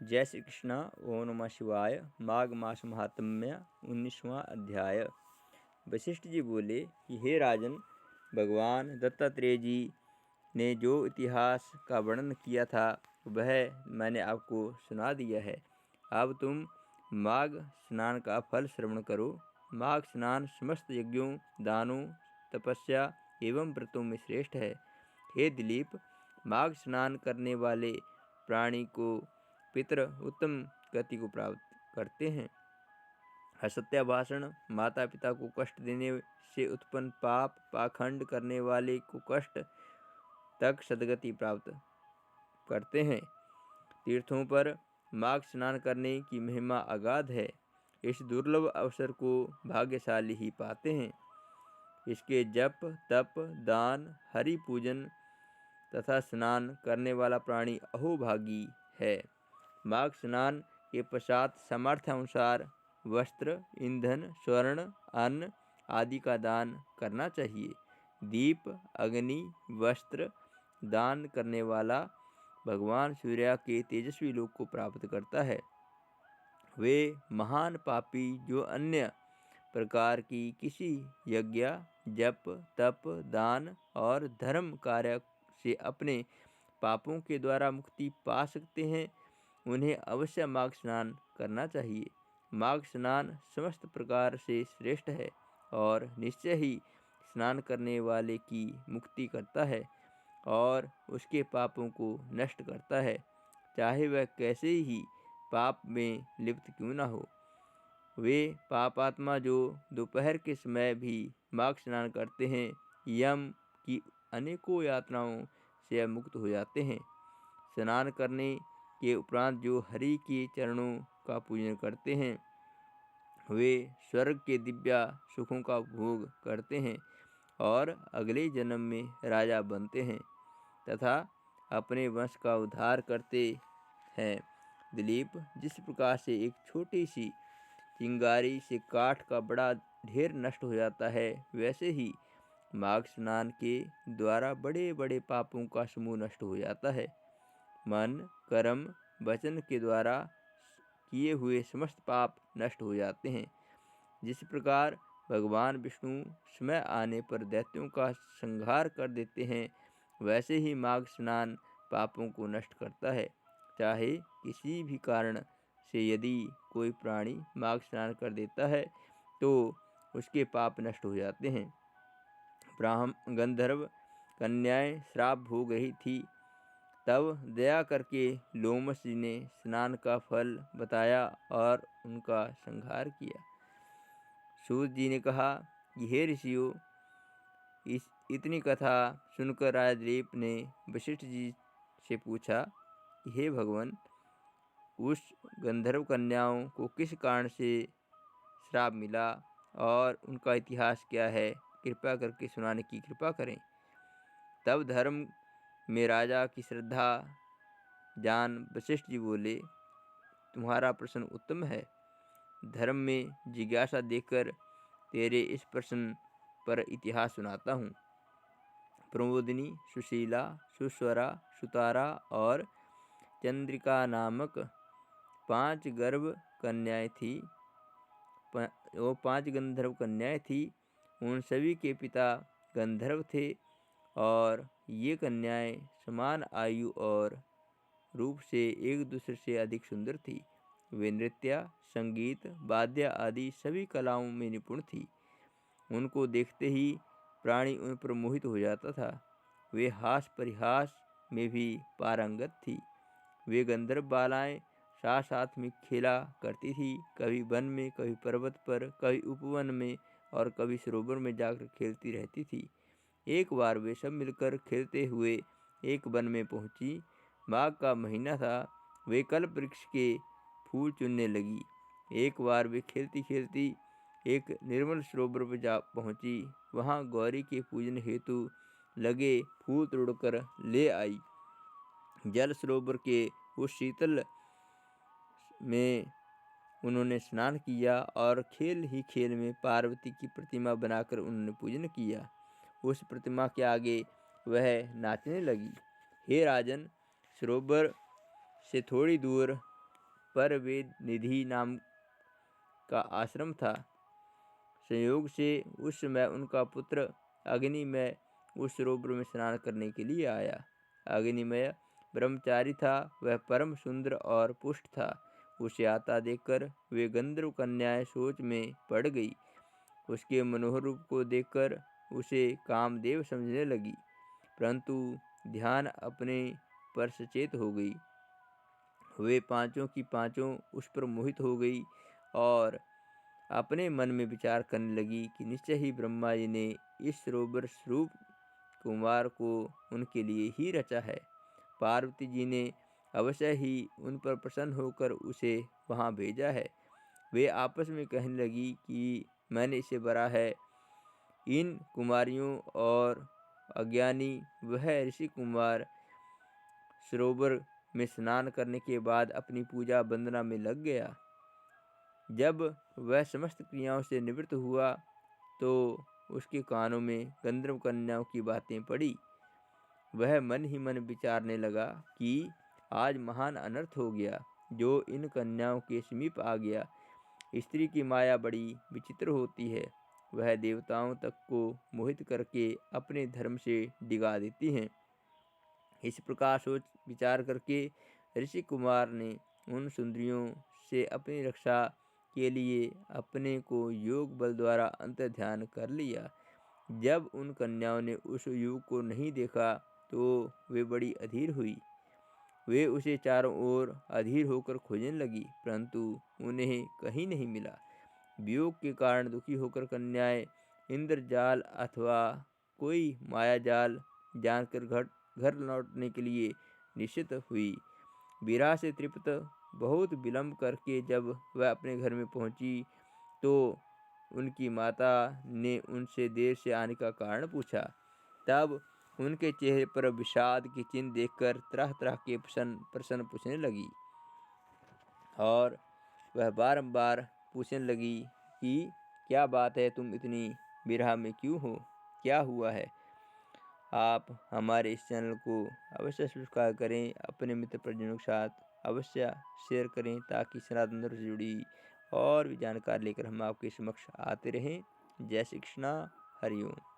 जय श्री कृष्णा। ओम नमः शिवाय। माघ मास महात्म्य 19वां अध्याय। वशिष्ठ जी बोले कि हे राजन, भगवान दत्तात्रेय जी ने जो इतिहास का वर्णन किया था वह मैंने आपको सुना दिया है। अब तुम माघ स्नान का फल श्रवण करो। माघ स्नान समस्त यज्ञों, दानों, तपस्या एवं व्रतों में श्रेष्ठ है। हे दिलीप, माघ स्नान करने वाले प्राणी को पितृ उत्तम गति को प्राप्त करते हैं। असत्य भाषण, माता पिता को कष्ट देने से उत्पन्न पाप, पाखंड करने वाले को कष्ट तक सद्गति प्राप्त करते हैं। तीर्थों पर माघ स्नान करने की महिमा अगाध है। इस दुर्लभ अवसर को भाग्यशाली ही पाते हैं। इसके जप, तप, दान, हरि पूजन तथा स्नान करने वाला प्राणी अहोभागी है। माघ स्नान के पश्चात सामर्थ्य अनुसार वस्त्र, ईंधन, स्वर्ण, अन्न आदि का दान करना चाहिए। दीप, अग्नि, वस्त्र दान करने वाला भगवान सूर्य के तेजस्वी लोक को प्राप्त करता है। वे महान पापी जो अन्य प्रकार की किसी यज्ञ, जप, तप, दान और धर्म कार्य से अपने पापों के द्वारा मुक्ति पा सकते हैं, उन्हें अवश्य माघ स्नान करना चाहिए। माघ स्नान समस्त प्रकार से श्रेष्ठ है और निश्चय ही स्नान करने वाले की मुक्ति करता है और उसके पापों को नष्ट करता है, चाहे वह कैसे ही पाप में लिप्त क्यों न हो। वे पापात्मा जो दोपहर के समय भी माघ स्नान करते हैं, यम की अनेकों यातनाओं से मुक्त हो जाते हैं। स्नान करने के उपरांत जो हरि के चरणों का पूजन करते हैं, वे स्वर्ग के दिव्य सुखों का भोग करते हैं और अगले जन्म में राजा बनते हैं तथा अपने वंश का उद्धार करते हैं। दिलीप, जिस प्रकार से एक छोटी सी चिंगारी से काठ का बड़ा ढेर नष्ट हो जाता है, वैसे ही माघ स्नान के द्वारा बड़े बड़े पापों का समूह नष्ट हो जाता है। मन, कर्म, वचन के द्वारा किए हुए समस्त पाप नष्ट हो जाते हैं। जिस प्रकार भगवान विष्णु समय आने पर दैत्यों का संहार कर देते हैं, वैसे ही माघ स्नान पापों को नष्ट करता है। चाहे किसी भी कारण से यदि कोई प्राणी माघ स्नान कर देता है तो उसके पाप नष्ट हो जाते हैं। ब्राह्मण गंधर्व कन्याएं श्राप भोग रही थी, तब दया करके लोमस जी ने स्नान का फल बताया और उनका संहार किया। सूत जी ने कहा कि हे ऋषियों, इतनी कथा सुनकर राजा दिलीप ने वशिष्ठ जी से पूछा कि हे भगवान, उस गंधर्व कन्याओं को किस कारण से श्राप मिला और उनका इतिहास क्या है, कृपा करके सुनाने की कृपा करें। तब धर्म में राजा की श्रद्धा जान वशिष्ठ जी बोले, तुम्हारा प्रश्न उत्तम है। धर्म में जिज्ञासा देखकर तेरे इस प्रश्न पर इतिहास सुनाता हूँ। प्रमोदिनी, सुशीला, सुस्वरा, सुतारा और चंद्रिका नामक 5 गर्भ कन्याएं थी। वो 5 गंधर्व कन्याएं थी। उन सभी के पिता गंधर्व थे और ये कन्याएं समान आयु और रूप से एक दूसरे से अधिक सुंदर थी। वे नृत्य, संगीत, वाद्य आदि सभी कलाओं में निपुण थी। उनको देखते ही प्राणी उन पर मोहित हो जाता था। वे हास परिहास में भी पारंगत थी। वे गंधर्व बालाएं साथ साथ में खेला करती थी, कभी वन में, कभी पर्वत पर, कभी उपवन में और कभी सरोवर में जाकर खेलती रहती थी। एक बार वे सब मिलकर खेलते हुए एक वन में पहुंची। माघ का महीना था। वे कल्प वृक्ष के फूल चुनने लगी। एक बार वे खेलती खेलती एक निर्मल सरोवर पर जा पहुंची। वहां गौरी के पूजन हेतु लगे फूल तोड़कर ले आई। जल सरोवर के उस शीतल में उन्होंने स्नान किया और खेल ही खेल में पार्वती की प्रतिमा बनाकर उन्होंने पूजन किया। उस प्रतिमा के आगे वह नाचने लगी। हे राजन, सरोवर से थोड़ी दूर पर वेद निधि नाम का आश्रम था। संयोग से उस समय उनका पुत्र अग्निमय उस सरोवर में स्नान करने के लिए आया। अग्निमय ब्रह्मचारी था, वह परम सुंदर और पुष्ट था। उसे आता देखकर वे गंधर्व कन्याएं सोच में पड़ गई। उसके मनोहर रूप को देखकर उसे कामदेव समझने लगी, परंतु ध्यान अपने पर सचेत हो गई। वे पांचों की पांचों उस पर मोहित हो गई और अपने मन में विचार करने लगी कि निश्चय ही ब्रह्मा जी ने इस सरोवर स्वरूप कुमार को उनके लिए ही रचा है। पार्वती जी ने अवश्य ही उन पर प्रसन्न होकर उसे वहाँ भेजा है। वे आपस में कहने लगी कि मैंने इसे बरा है। इन कुमारियों और अज्ञानी वह ऋषि कुमार सरोवर में स्नान करने के बाद अपनी पूजा वंदना में लग गया। जब वह समस्त क्रियाओं से निवृत्त हुआ तो उसके कानों में गंधर्व कन्याओं की बातें पड़ी। वह मन ही मन विचारने लगा कि आज महान अनर्थ हो गया जो इन कन्याओं के समीप आ गया। स्त्री की माया बड़ी विचित्र होती है, वह देवताओं तक को मोहित करके अपने धर्म से डिगा देती हैं। इस प्रकार सोच विचार करके ऋषि कुमार ने उन सुंदरियों से अपनी रक्षा के लिए अपने को योग बल द्वारा अंतर ध्यान कर लिया। जब उन कन्याओं ने उस युग को नहीं देखा तो वे बड़ी अधीर हुई। वे उसे चारों ओर अधीर होकर खोजने लगी, परंतु उन्हें कहीं नहीं मिला। वियोग के कारण दुखी होकर कन्याएं इंद्रजाल अथवा कोई माया जाल जानकर घर लौटने के लिए निश्चित हुई। विरह से तृप्त बहुत विलंब करके जब वह अपने घर में पहुंची तो उनकी माता ने उनसे देर से आने का कारण पूछा। तब उनके चेहरे पर विषाद की चिन्ह देखकर तरह तरह के प्रश्न पूछने लगी और वह बारंबार पूछने लगी कि क्या बात है, तुम इतनी विरह में क्यों हो, क्या हुआ है। आप हमारे इस चैनल को अवश्य सब्सक्राइब करें, अपने मित्र परिजनों के साथ अवश्य शेयर करें ताकि सनातन धर्म से जुड़ी और भी जानकारी लेकर हम आपके समक्ष आते रहें। जय श्री कृष्णा, हरि ओम।